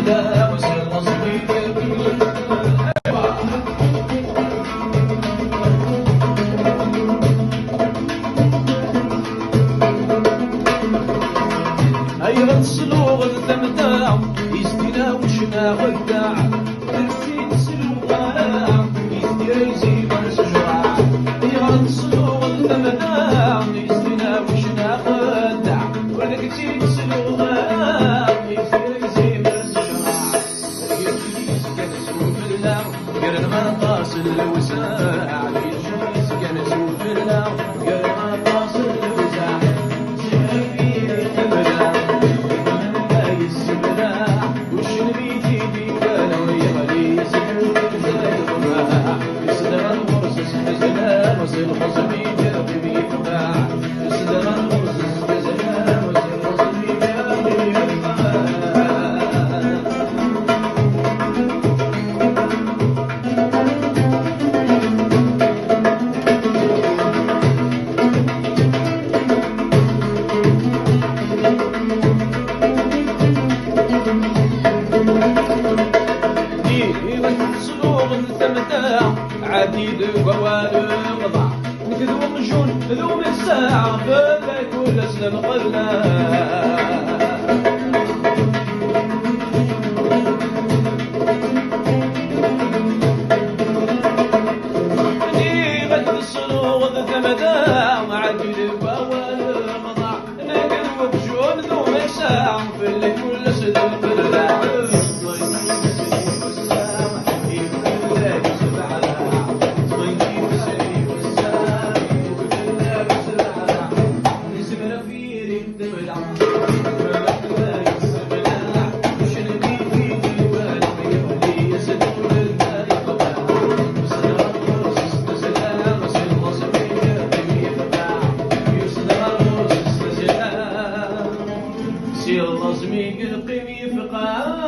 السلام وسير الصبيب أيها السلوغ الثمتاع يزدينا وشنا غداع تنسين سلوغا يزدي يزيب السجراع أيها السلوغ الثمتاع يزدينا وشنا غداع ولكتين سلوغا يزدي يزيب السجراع يجلس كنسو في الله قرن مرقاص الوساع يجلس كنسو في الله قرن مرقاص الوساع عديد ووالغضع نكذو مجون ذو من ساعة فلا كل أسلم قلنا نيغة الصلوغ ذمداع عديد ووالغضع نكذو مجون ذو من ساعة فلا كل أسلم قلنا لازمي قلقي يفقع